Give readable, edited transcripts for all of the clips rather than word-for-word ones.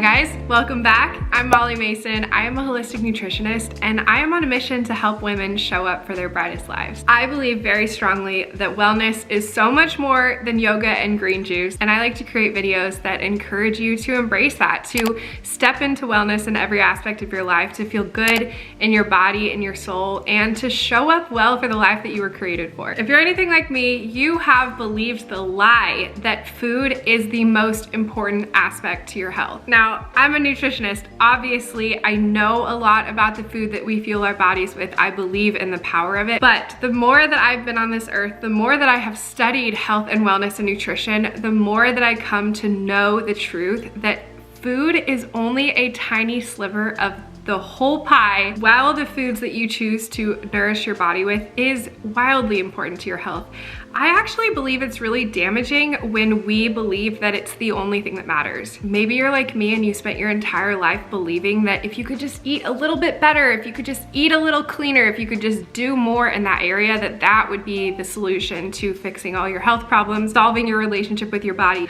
guys, welcome back. I'm Mollie Mason. I am a holistic nutritionist and I am on a mission to help women show up for their brightest lives. I believe very strongly that wellness is so much more than yoga and green juice, and I like to create videos that encourage you to embrace that, to step into wellness in every aspect of your life, to feel good in your body and your soul, and to show up well for the life that you were created for. If you're anything like me, you have believed the lie that food is the most important aspect to your health. Now, I'm a nutritionist. Obviously, I know a lot about the food that we fuel our bodies with. I believe in the power of it. But the more that I've been on this earth, the more that I have studied health and wellness and nutrition, the more that I come to know the truth that food is only a tiny sliver of the whole pie, while the foods that you choose to nourish your body with is wildly important to your health. I actually believe it's really damaging when we believe that it's the only thing that matters. Maybe you're like me and you spent your entire life believing that if you could just eat a little bit better, if you could just eat a little cleaner, if you could just do more in that area, that would be the solution to fixing all your health problems, solving your relationship with your body.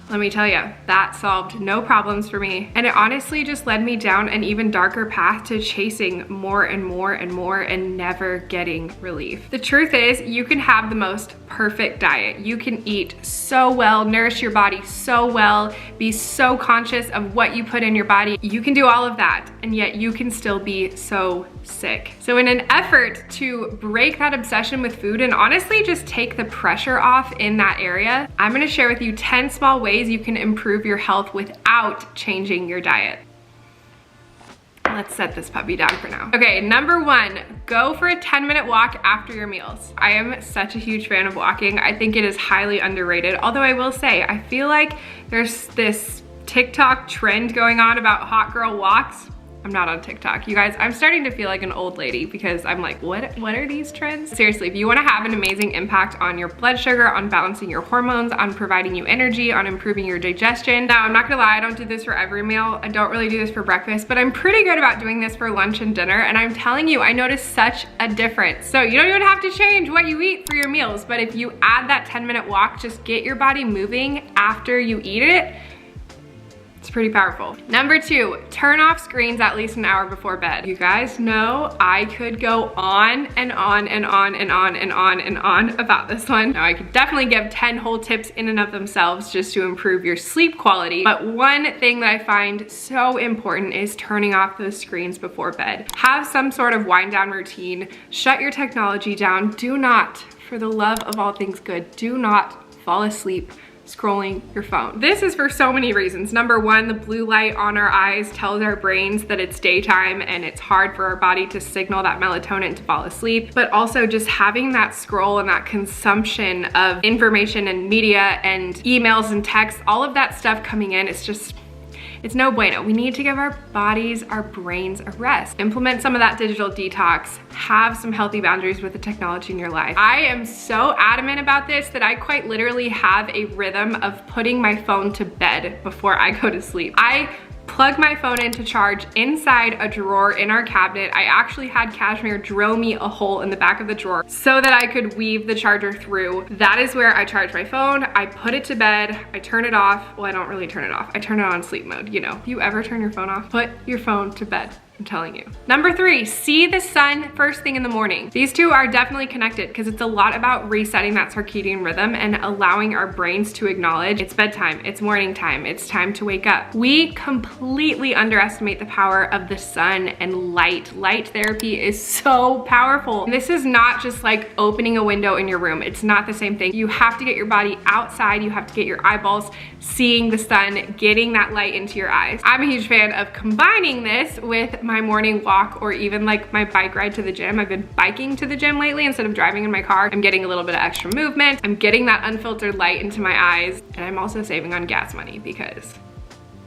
Let me tell you, that solved no problems for me. And it honestly just led me down an even darker path to chasing more and more and more and never getting relief. The truth is, you can have the most perfect diet. You can eat so well, nourish your body so well, be so conscious of what you put in your body. You can do all of that, and yet you can still be so sick. So in an effort to break that obsession with food and honestly just take the pressure off in that area, I'm gonna share with you 10 small ways you can improve your health without changing your diet. Let's set this puppy down for now. Okay, number one, go for a 10-minute walk after your meals. I am such a huge fan of walking. I think it is highly underrated. Although I will say, I feel like there's this TikTok trend going on about hot girl walks. I'm not on TikTok. You guys, I'm starting to feel like an old lady because I'm like, what are these trends? Seriously, if you wanna have an amazing impact on your blood sugar, on balancing your hormones, on providing you energy, on improving your digestion. Now, I'm not gonna lie, I don't do this for every meal. I don't really do this for breakfast, but I'm pretty good about doing this for lunch and dinner. And I'm telling you, I notice such a difference. So you don't even have to change what you eat for your meals, but if you add that 10-minute walk, just get your body moving after you eat it. It's pretty powerful. Number two, turn off screens at least an hour before bed. You guys know I could go on and on and on and on and on and on about this one. Now I could definitely give 10 whole tips in and of themselves just to improve your sleep quality. But one thing that I find so important is turning off those screens before bed. Have some sort of wind down routine. Shut your technology down. Do not, for the love of all things good, do not fall asleep scrolling your phone. This is for so many reasons. Number one, the blue light on our eyes tells our brains that it's daytime and it's hard for our body to signal that melatonin to fall asleep. But also just having that scroll and that consumption of information and media and emails and texts, all of that stuff coming in, it's no bueno. We need to give our bodies, our brains a rest. Implement some of that digital detox. Have some healthy boundaries with the technology in your life. I am so adamant about this that I quite literally have a rhythm of putting my phone to bed before I go to sleep. I plug my phone in to charge inside a drawer in our cabinet. I actually had Cashmere drill me a hole in the back of the drawer so that I could weave the charger through. That is where I charge my phone. I put it to bed. I turn it off. Well, I don't really turn it off. I turn it on sleep mode, you know. You ever turn your phone off? Put your phone to bed. I'm telling you. Number three, see the sun first thing in the morning. These two are definitely connected because it's a lot about resetting that circadian rhythm and allowing our brains to acknowledge it's bedtime, it's morning time, it's time to wake up. We completely underestimate the power of the sun and light. Light therapy is so powerful. This is not just like opening a window in your room. It's not the same thing. You have to get your body outside. You have to get your eyeballs seeing the sun, getting that light into your eyes. I'm a huge fan of combining this with my morning walk or even like my bike ride to the gym. I've been biking to the gym lately instead of driving in my car. I'm getting a little bit of extra movement. I'm getting that unfiltered light into my eyes, and I'm also saving on gas money because.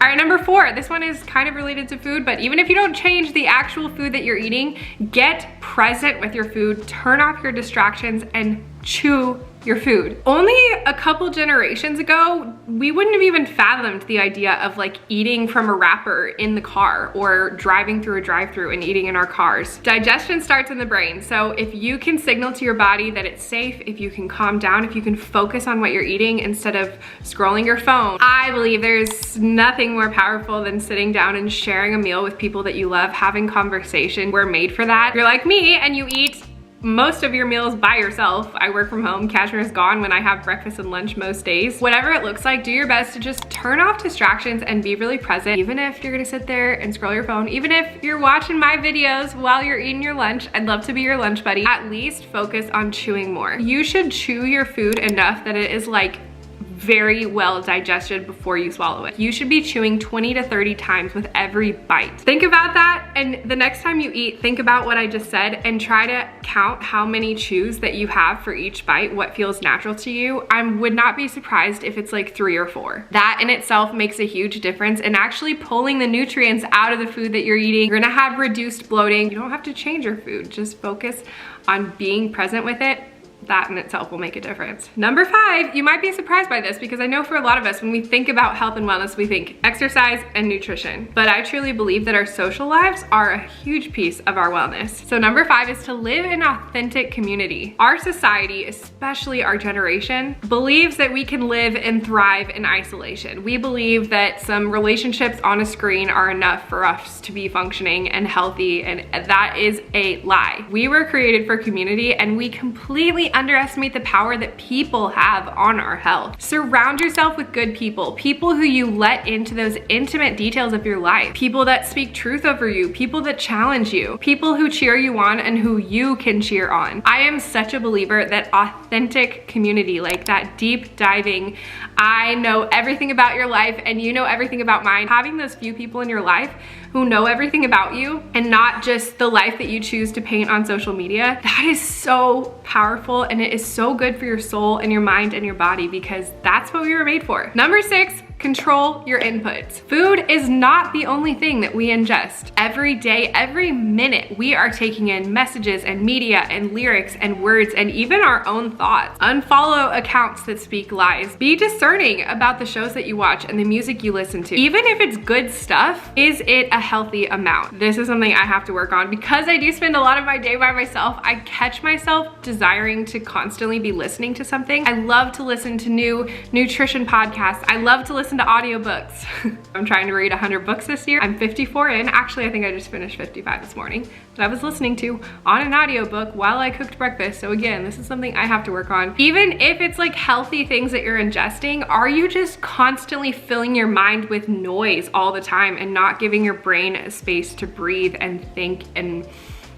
All right, number four, this one is kind of related to food, but even if you don't change the actual food that you're eating, get present with your food, turn off your distractions, and chew your food. Only a couple generations ago, we wouldn't have even fathomed the idea of like eating from a wrapper in the car or driving through a drive-thru and eating in our cars. Digestion starts in the brain. So if you can signal to your body that it's safe, if you can calm down, if you can focus on what you're eating instead of scrolling your phone, I believe there's nothing more powerful than sitting down and sharing a meal with people that you love, having conversation. We're made for that. If you're like me and you eat most of your meals by yourself. I work from home. Cashmere's gone when I have breakfast and lunch most days. Whatever it looks like, do your best to just turn off distractions and be really present. Even if you're gonna sit there and scroll your phone, even if you're watching my videos while you're eating your lunch, I'd love to be your lunch buddy. At least focus on chewing more. You should chew your food enough that it is like very well digested before you swallow it. You should be chewing 20 to 30 times with every bite. Think about that, and the next time you eat, think about what I just said and try to count how many chews that you have for each bite, what feels natural to you. I would not be surprised if it's like 3 or 4. That in itself makes a huge difference in actually pulling the nutrients out of the food that you're eating. You're gonna have reduced bloating. You don't have to change your food, just focus on being present with it. That in itself will make a difference. Number 5, you might be surprised by this because I know for a lot of us, when we think about health and wellness, we think exercise and nutrition. But I truly believe that our social lives are a huge piece of our wellness. So number 5 is to live in authentic community. Our society, especially our generation, believes that we can live and thrive in isolation. We believe that some relationships on a screen are enough for us to be functioning and healthy, and that is a lie. We were created for community, and we completely underestimate the power that people have on our health. Surround yourself with good people, people who you let into those intimate details of your life, people that speak truth over you, people that challenge you, people who cheer you on and who you can cheer on. I am such a believer that authentic community, like that deep diving, I know everything about your life and you know everything about mine, having those few people in your life who know everything about you and not just the life that you choose to paint on social media, that is so powerful, and it is so good for your soul and your mind and your body, because that's what we were made for. Number 6, control your inputs. Food is not the only thing that we ingest. Every day, every minute, we are taking in messages and media and lyrics and words and even our own thoughts. Unfollow accounts that speak lies. Be discerning about the shows that you watch and the music you listen to. Even if it's good stuff, is it a healthy amount? This is something I have to work on because I do spend a lot of my day by myself. I catch myself desiring to constantly be listening to something. I love to listen to new nutrition podcasts. I love to listen to audiobooks. I'm trying to read 100 books this year. I'm 54 in. Actually, I think I just finished 55 this morning that I was listening to on an audiobook while I cooked breakfast. So again, this is something I have to work on. Even if it's like healthy things that you're ingesting, are you just constantly filling your mind with noise all the time and not giving your brain a space to breathe and think and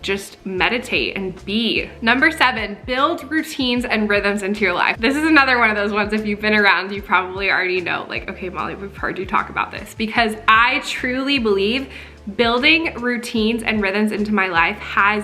just meditate and be? Number 7, build routines and rhythms into your life. This is another one of those ones, if you've been around, you probably already know, like, okay, Molly, we've heard you talk about this, because I truly believe building routines and rhythms into my life has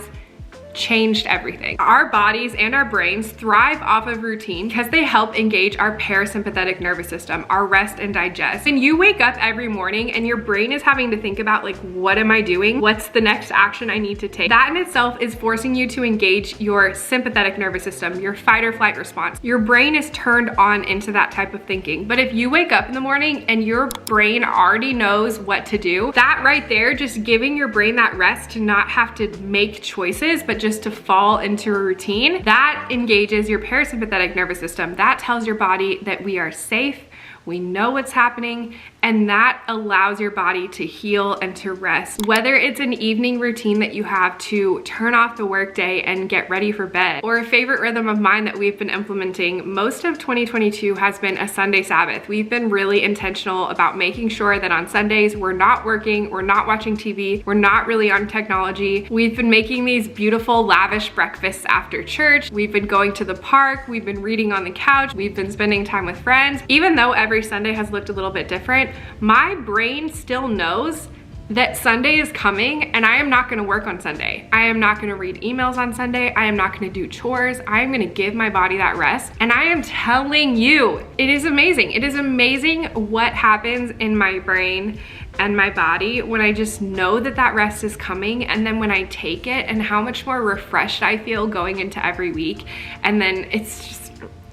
changed everything. Our bodies and our brains thrive off of routine because they help engage our parasympathetic nervous system, our rest and digest. When you wake up every morning and your brain is having to think about, like, what am I doing? What's the next action I need to take? That in itself is forcing you to engage your sympathetic nervous system, your fight or flight response. Your brain is turned on into that type of thinking. But if you wake up in the morning and your brain already knows what to do, that right there, just giving your brain that rest to not have to make choices, but just to fall into a routine, that engages your parasympathetic nervous system. That tells your body that we are safe, we know what's happening, and that allows your body to heal and to rest. Whether it's an evening routine that you have to turn off the workday and get ready for bed, or a favorite rhythm of mine that we've been implementing most of 2022 has been a Sunday Sabbath. We've been really intentional about making sure that on Sundays we're not working, we're not watching TV, we're not really on technology. We've been making these beautiful, lavish breakfasts after church. We've been going to the park, we've been reading on the couch, we've been spending time with friends. Even though every Sunday has looked a little bit different, my brain still knows that Sunday is coming and I am not gonna work on Sunday. I am not gonna read emails on Sunday. I am not gonna do chores. I am gonna give my body that rest. And I am telling you, it is amazing. It is amazing what happens in my brain and my body when I just know that that rest is coming, and then when I take it, and how much more refreshed I feel going into every week. And then it's just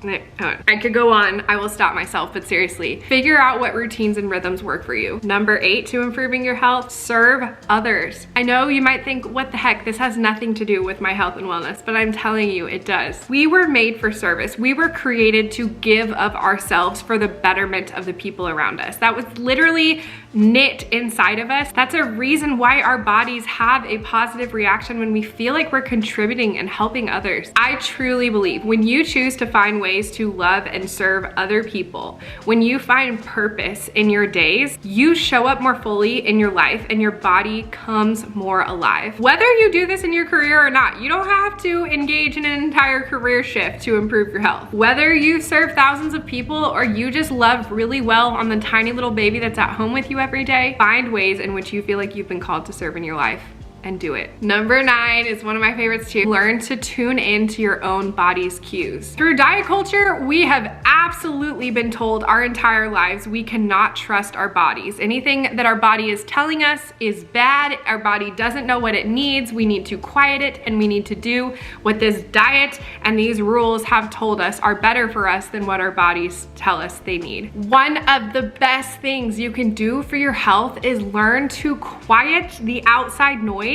I could go on, I will stop myself, but seriously, figure out what routines and rhythms work for you. Number 8 to improving your health, serve others. I know you might think, what the heck, this has nothing to do with my health and wellness, but I'm telling you, it does. We were made for service. We were created to give of ourselves for the betterment of the people around us. That was literally knit inside of us. That's a reason why our bodies have a positive reaction when we feel like we're contributing and helping others. I truly believe when you choose to find ways to love and serve other people, when you find purpose in your days, you show up more fully in your life and your body comes more alive. Whether you do this in your career or not, you don't have to engage in an entire career shift to improve your health. Whether you serve thousands of people or you just love really well on the tiny little baby that's at home with you every day, find ways in which you feel like you've been called to serve in your life and do it. Number 9 is one of my favorites too. Learn to tune into your own body's cues. Through diet culture, we have absolutely been told our entire lives we cannot trust our bodies. Anything that our body is telling us is bad. Our body doesn't know what it needs. We need to quiet it and we need to do what this diet and these rules have told us are better for us than what our bodies tell us they need. One of the best things you can do for your health is learn to quiet the outside noise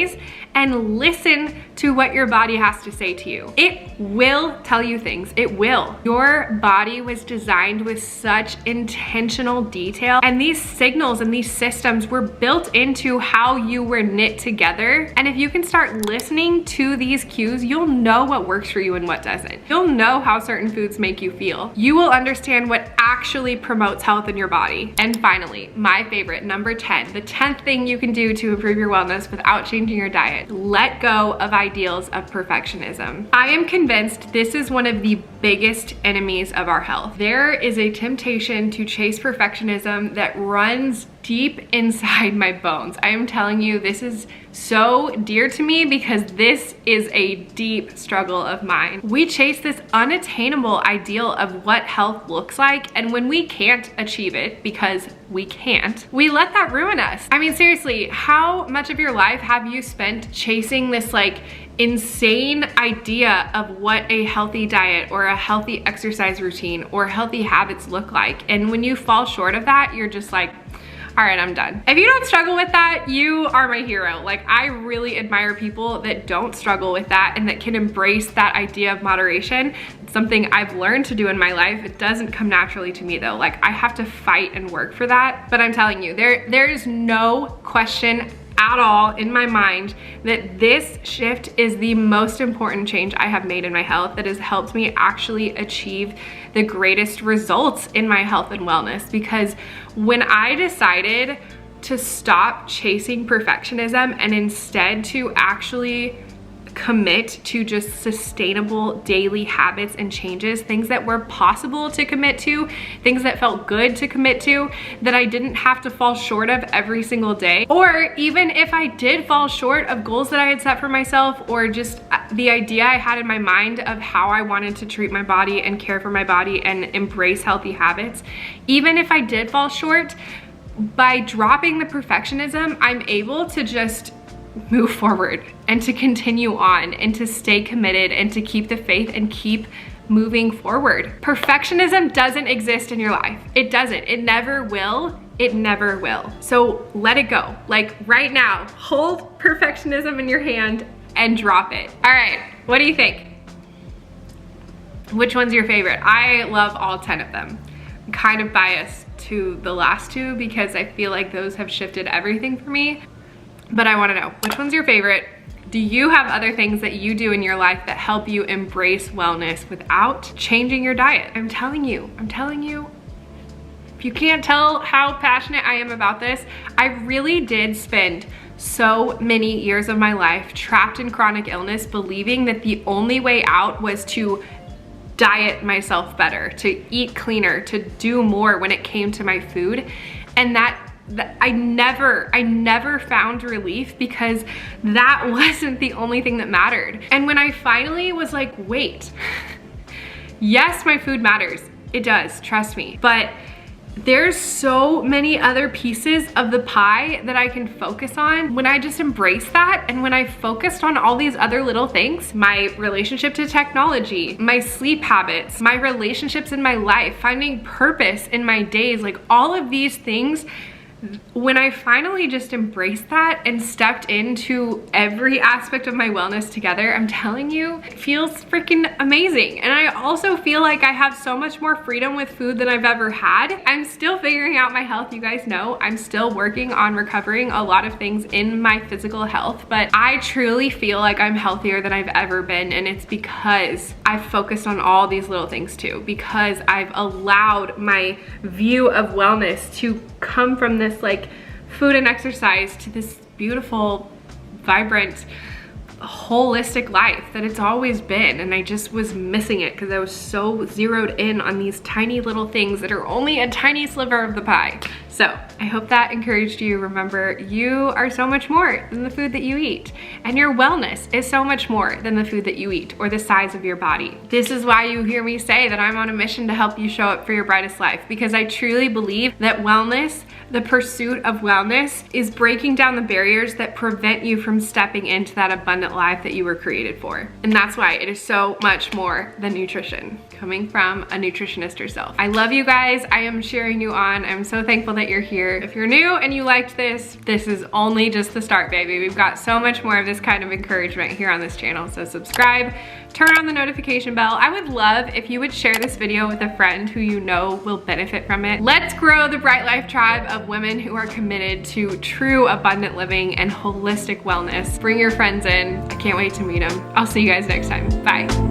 and listen to what your body has to say to you. It will tell you things. It will. Your body was designed with such intentional detail, and these signals and these systems were built into how you were knit together. And if you can start listening to these cues, you'll know what works for you and what doesn't. You'll know how certain foods make you feel. You will understand what actually promotes health in your body. And finally, my favorite, number 10, the 10th thing you can do to improve your wellness without changing your diet. Let go of ideals of perfectionism. I am convinced this is one of the biggest enemies of our health. There is a temptation to chase perfectionism that runs deep inside my bones. I am telling you, this is so dear to me because this is a deep struggle of mine. We chase this unattainable ideal of what health looks like, and when we can't achieve it because we can't, we let that ruin us. I mean, seriously, how much of your life have you spent chasing this like insane idea of what a healthy diet or a healthy exercise routine or healthy habits look like? And when you fall short of that, you're just like, all right, I'm done. If you don't struggle with that, you are my hero. Like, I really admire people that don't struggle with that and that can embrace that idea of moderation. It's something I've learned to do in my life. It doesn't come naturally to me though. Like, I have to fight and work for that. But I'm telling you, there is no question at all in my mind that this shift is the most important change I have made in my health that has helped me actually achieve the greatest results in my health and wellness. Because when I decided to stop chasing perfectionism and instead to actually commit to just sustainable daily habits and changes, things that were possible to commit to, things that felt good to commit to, that I didn't have to fall short of every single day. Or even if I did fall short of goals that I had set for myself, or just the idea I had in my mind of how I wanted to treat my body and care for my body and embrace healthy habits, even if I did fall short, by dropping the perfectionism, I'm able to just move forward and to continue on and to stay committed and to keep the faith and keep moving forward. Perfectionism doesn't exist in your life. It doesn't. It never will. It never will. So let it go. Like right now, hold perfectionism in your hand and drop it. All right, what do you think? Which one's your favorite? I love all 10 of them. I'm kind of biased to the last 2 because I feel like those have shifted everything for me. But I wanna know, which one's your favorite? Do you have other things that you do in your life that help you embrace wellness without changing your diet? I'm telling you, if you can't tell how passionate I am about this, I really did spend so many years of my life trapped in chronic illness, believing that the only way out was to diet myself better, to eat cleaner, to do more when it came to my food. And that I never found relief because that wasn't the only thing that mattered. And when I finally was like, wait, yes, my food matters. It does, trust me. But there's so many other pieces of the pie that I can focus on when I just embrace that, and when I focused on all these other little things, my relationship to technology, my sleep habits, my relationships in my life, finding purpose in my days, like all of these things. When I finally just embraced that and stepped into every aspect of my wellness together, I'm telling you, it feels freaking amazing. And I also feel like I have so much more freedom with food than I've ever had. I'm still figuring out my health, you guys know. I'm still working on recovering a lot of things in my physical health, but I truly feel like I'm healthier than I've ever been, and it's because I've focused on all these little things too, because I've allowed my view of wellness to come from this like food and exercise to this beautiful, vibrant, holistic life that it's always been. And I just was missing it because I was so zeroed in on these tiny little things that are only a tiny sliver of the pie. So I hope that encouraged you. Remember, you are so much more than the food that you eat, and your wellness is so much more than the food that you eat or the size of your body. This is why you hear me say that I'm on a mission to help you show up for your brightest life, because I truly believe that wellness, the pursuit of wellness, is breaking down the barriers that prevent you from stepping into that abundant life that you were created for. And that's why it is so much more than nutrition, coming from a nutritionist herself. I love you guys. I am cheering you on. I'm so thankful that you're here. If you're new and you liked this is only just the start, baby. We've got so much more of this kind of encouragement here on this channel. So subscribe, turn on the notification bell. I would love if you would share this video with a friend who you know will benefit from it. Let's grow the Bright Life tribe of women who are committed to true abundant living and holistic wellness. Bring your friends in. I can't wait to meet them. I'll see you guys next time. Bye.